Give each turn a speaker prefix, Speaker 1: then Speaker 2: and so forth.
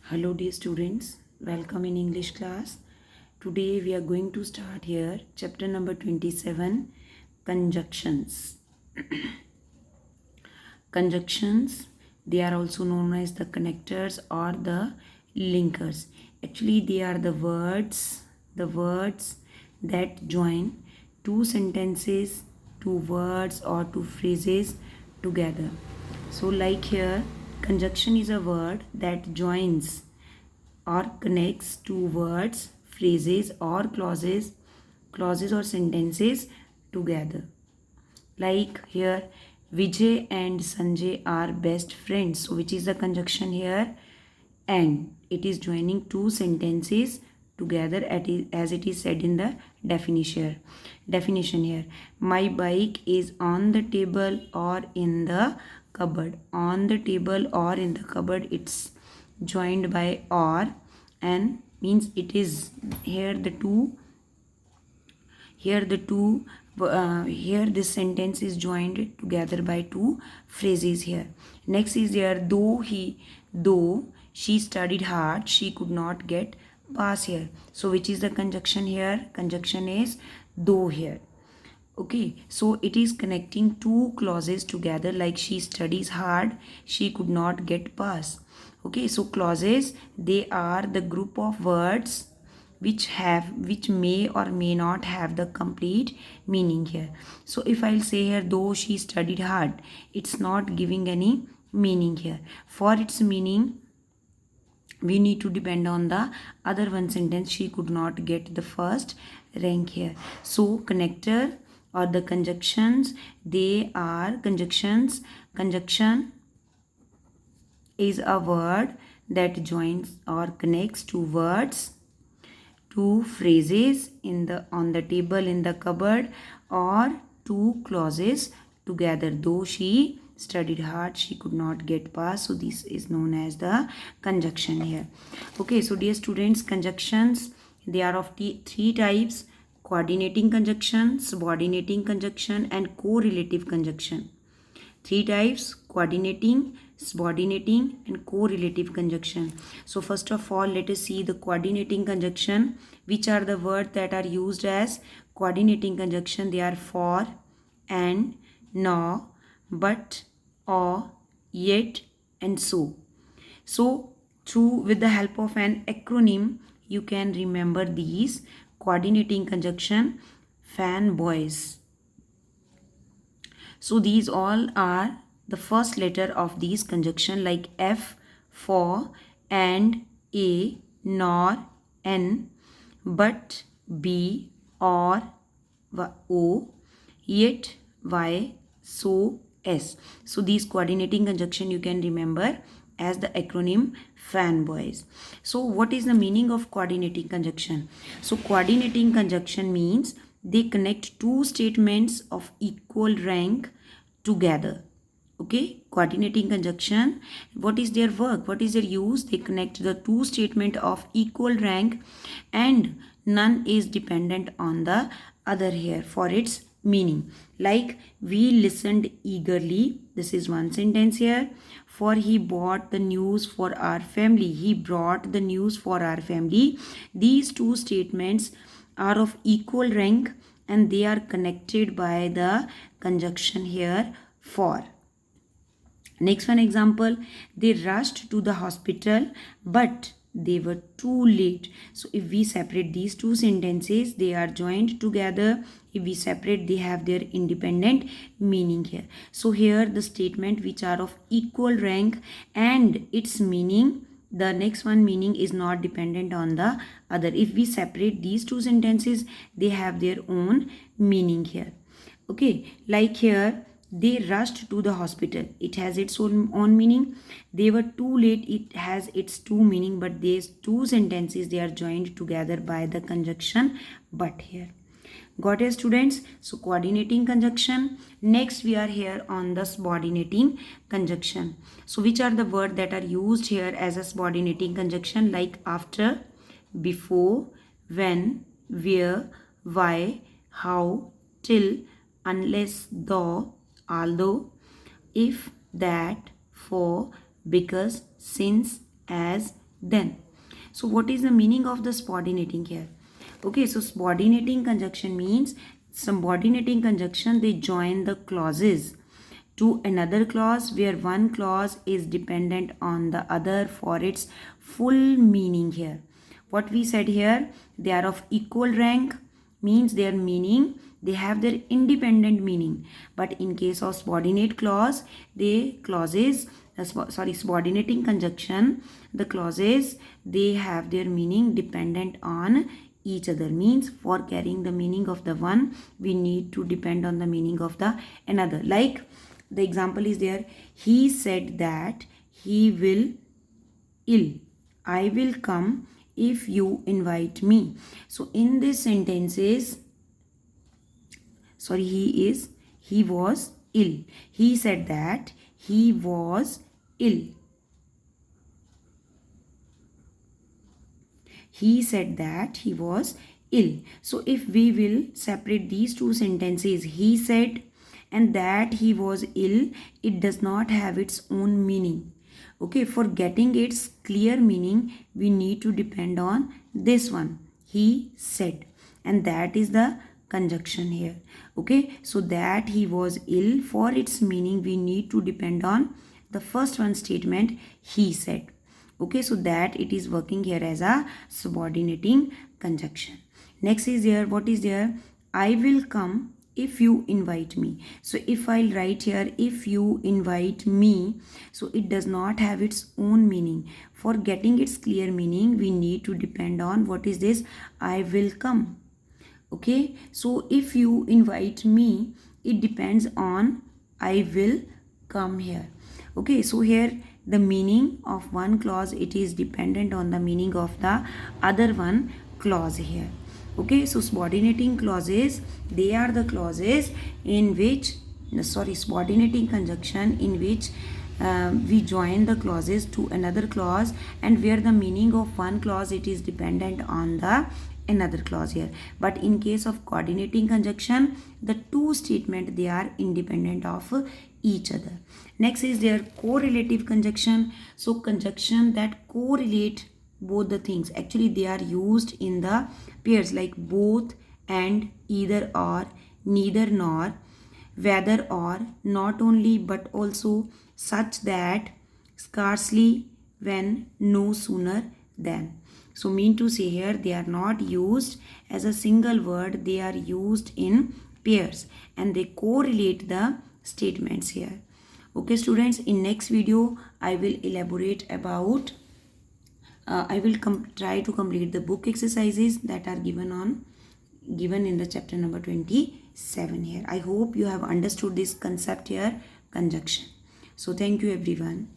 Speaker 1: Hello dear students, welcome in English class. Today we are going to start here chapter number 27, conjunctions. Conjunctions, they are also known as the connectors or the linkers. Actually they are the words that join two sentences, two words or two phrases together. So like here, conjunction is a word that joins or connects two words, phrases or clauses or sentences together. Like here, Vijay and Sanjay are best friends. So which is the conjunction here? And it is joining two sentences together as it is said in the definition here. My bike is on the table or in the cupboard. On the table or in the cupboard, it's joined by or, and means it is here here this sentence is joined together by two phrases here. Next is here, though she studied hard, she could not get pass here. So which is the conjunction here? Conjunction is though here. Okay, so it is connecting two clauses together, like she studies hard, she could not get pass. Okay, so clauses, they are the group of words which may or may not have the complete meaning here. So if I'll say here, though she studied hard, it's not giving any meaning here. For its meaning, we need to depend on the other one sentence, she could not get the first rank here. So connector or the conjunctions, they are conjunctions. Conjunction is a word that joins or connects two words, two phrases in the on the table, in the cupboard, or two clauses together. Though she studied hard, she could not get pass. So this is known as the conjunction here. Okay, so dear students, conjunctions, they are of three types: coordinating conjunction, subordinating conjunction, and correlative conjunction. Three types: coordinating, subordinating, and correlative conjunction. So first of all, let us see the coordinating conjunction. Which are the words that are used as coordinating conjunction? They are for, and, nor, but, or, yet, and so. So with the help of an acronym, you can remember these coordinating conjunction: fanboys. So these all are the first letter of these conjunction, like F for, and, A, nor, N, but, B, or, O, yet, Y, so, S. So these coordinating conjunction you can remember as the acronym fanboys. So what is the meaning of coordinating conjunction? So coordinating conjunction means they connect two statements of equal rank together. Okay, coordinating conjunction, what is their work, what is their use? They connect the two statement of equal rank and none is dependent on the other here for its meaning. Like, we listened eagerly, this is one sentence here. For he bought the news for our family, he brought the news for our family. These two statements are of equal rank and they are connected by the conjunction here for. Next one example, they rushed to the hospital but they were too late. So if we separate these two sentences, they are joined together. If we separate, they have their independent meaning here. So here the statement which are of equal rank and its meaning, the next one meaning is not dependent on the other. If we separate these two sentences, they have their own meaning here. Okay, like here, they rushed to the hospital, it has its own meaning. They were too late, it has its two meaning, but these two sentences, they are joined together by the conjunction but here. Got it, students? So coordinating conjunction. Next we are here on the subordinating conjunction. So which are the words that are used here as a subordinating conjunction? Like after, before, when, where, why, how, till, unless, though, although, if, that, for, because, since, as, then. So what is the meaning of the subordinating here? Okay, so subordinating conjunction means subordinating conjunction, they join the clauses to another clause where one clause is dependent on the other for its full meaning here. What we said here, they are of equal rank, means their meaning, they have their independent meaning. But in case of subordinate clause, subordinating conjunction, the clauses, they have their meaning dependent on each other. Means for carrying the meaning of the one, we need to depend on the meaning of the another. Like the example is there, he said that he will ill. I will come if you invite me. So in this sentences, he was ill. He said that he was ill. He said that he was ill. So if we will separate these two sentences, he said and that he was ill, it does not have its own meaning. Okay, for getting its clear meaning, we need to depend on this one, he said, and that is the conjunction here. Okay, so that he was ill, for its meaning we need to depend on the first one statement, he said. Okay, so that it is working here as a subordinating conjunction. Next is there, what is there? I will come if you invite me. So if I'll write here, if you invite me, so it does not have its own meaning. For getting its clear meaning, we need to depend on what is this, I will come. Okay, so if you invite me, it depends on I will come here. Okay, so here the meaning of one clause, it is dependent on the meaning of the other one clause here. Okay, so subordinating clauses, they are the clauses in which, subordinating conjunction in which we join the clauses to another clause, and where the meaning of one clause, it is dependent on the another clause here. But in case of coordinating conjunction, the two statement, they are independent of each other. Next is their correlative conjunction. So conjunction that correlate both the things, actually they are used in the pairs like both and, either or, neither nor, whether or, not only but also, such that, scarcely, when, no sooner than. So mean to say here, they are not used as a single word, they are used in pairs and they correlate the statements here. Okay students, in next video I will elaborate about I will try to complete the book exercises that are given in the chapter number 27 here. I hope you have understood this concept here, conjunction. So thank you everyone.